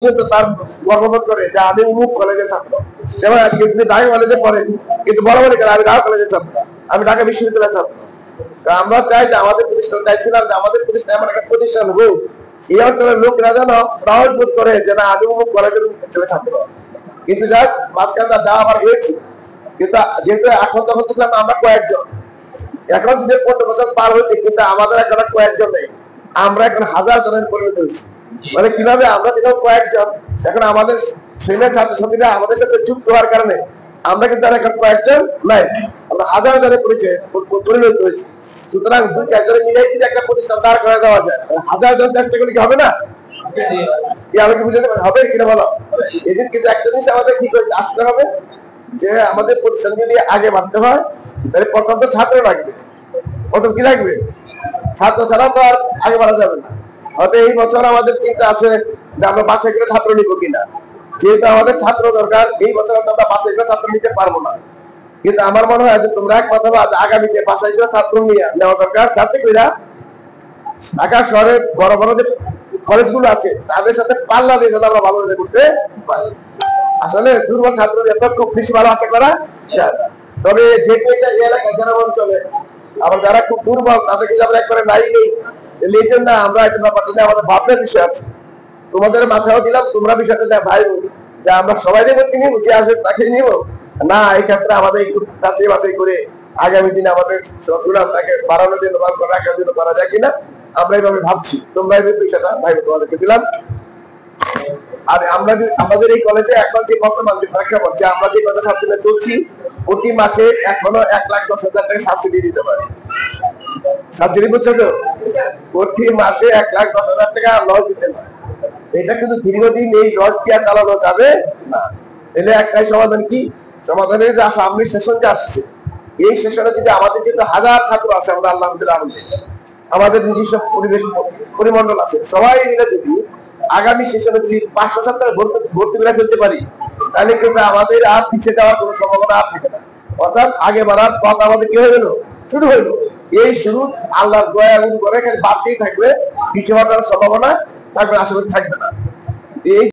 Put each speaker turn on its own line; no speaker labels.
তার গর্ববোধ করে যে আমি অমুক কলেজের ছাত্র। যেমন যদি ঢাকা কলেজে পড়েন, কিন্তু বড় বড় আমি ঢাকা কলেজের ছাত্র, আমি ঢাকা বিশ্ববিদ্যালয়ের ছাত্র। আমরা চাই যে আমাদের প্রতিষ্ঠান চাইছিলাম যে আমাদের প্রতিষ্ঠান এমন একটা প্রতিষ্ঠান হোক, এই অঞ্চলের লোকরা যেন প্রাউড বোধ করে যে না আমি অমুক কলেজের ছেলে ছাত্র। কিন্তু যাক মাঝখানে দেওয়া আবার হয়েছে, কিন্তু যেহেতু এখন তখন দেখলাম আমরা কয়েকজন, এখন যদি 15 বছর পার হয়েছে কিন্তু আমাদের এখন কয়েকজন নেই, আমরা এখন হাজার জনের পরিণত হয়েছি। মানে কিভাবে আমরা ছিলাম কয়েকজন, এখন আমাদের শ্রেণীর ছাত্রছাত্রীরা আমাদের সাথে যুক্ত হওয়ার কারণে আমরা কিন্তু এখন কয়েকজন নাই, আমরা হাজার জনের পরিণত হয়েছি। সুতরাং 2-4 মিলেই যদি একটা প্রতিষ্ঠান দাঁড় করে দেওয়া যায়, হাজার জন চেষ্টা করলে কি হবে না? আমাকে বুঝাতে পারি হবে কিনা বলো? এই জন্য কিন্তু একটা জিনিস আমাদের কি করে আসতে হবে যে আমাদের প্রতিষ্ঠান যদি আগে বাড়তে হয় তাহলে প্রথম তো ছাত্র লাগবে। প্রথম কি লাগবে? ছাত্র ছাড়া তো আর আগে বাড়া যাবে না। হয়তো এই বছর আমাদের চিন্তা আছে যে আমরা বাছাই করে ছাত্র নিব কিনা, যেহেতু আমাদের ছাত্র দরকার, এই বছর আমরা বাছাই করে ছাত্র নিতে পারবো না। কিন্তু আমার মনে হয় যে তোমরা এক কথা আগামীতে বাছাই করে ছাত্র নেওয়া দরকার, যাতে করে ঢাকা শহরের বড় বড় যে কলেজগুলো আছে তাদের সাথে পাল্লা দিয়ে যাতে আমরা ভালো করতে পারি। আসলে দুর্বল ছাত্রদের এত খুব বেশি ভালো আশা করা যায়। তবে যেহেতু এটা এলাকায় গ্রাম অঞ্চলে আবার যারা খুব দুর্বল তাদেরকে আমরা একবারে নাই নেই, এই জন্য আমরা একটা ব্যাপারটা নিয়ে আমাদের ভাবনার বিষয় আছে। তোমাদের মাথাও দিলাম, তোমরা বিষয়টা ভাই যে আমরা সবাই ভর্তি নিব, যে আসে তাকে নিব না, এই ক্ষেত্রে আমাদের একটু যাচাই বাছাই করে আগামী দিনে আমাদের সুনামটাকে বাড়ানোর জন্য বা রাখার জন্য করা যায় কিনা আমরা এইভাবে ভাবছি। তোমরা এই বিষয়টা ভাই তোমাদেরকে দিলাম। আর আমরা আমাদের এই কলেজে এখন যে বর্তমান যে প্রেক্ষাপট যে আমরা যে কত ছাত্র চলছি, প্রতি মাসে এখনো 1,10,000 টাকা সাবসিডি দিতে পারে। সাবসিডি বুঝছো তো? প্রতি মাসে 1,10,000 টাকা লস দিতে পারে। এটা কিন্তু দীর্ঘদিন এই লস দিয়ে চালানো যাবে না। তাহলে একটাই সমাধান কি? সমাধানের যে সামনে সেশন যে আসছে, এই সেশনে যদি আমাদের যেহেতু হাজার ছাত্র আছে, আমরা আলহামদুলিল্লাহ আমাদের নিজস্ব পরিবেশ পরিমণ্ডল আছে, সবাই মিলে যদি আগামী সেশনে যদি 500 ছাত্র ভর্তি করে ফেলতে পারি, তাহলে কিন্তু আমাদের আর পিছিয়ে যাওয়ার কোনো সম্ভাবনা আর থাকে না। অর্থাৎ আগে বাড়ার পথ আমাদের কি হয়ে গেল? শুরু হইলো। এই শুরু আল্লাহর দয়া করে খালি বাড়তেই থাকবে, পিছিয়ে হওয়ার সম্ভাবনা থাকবে, আশা করি থাকবে না। এই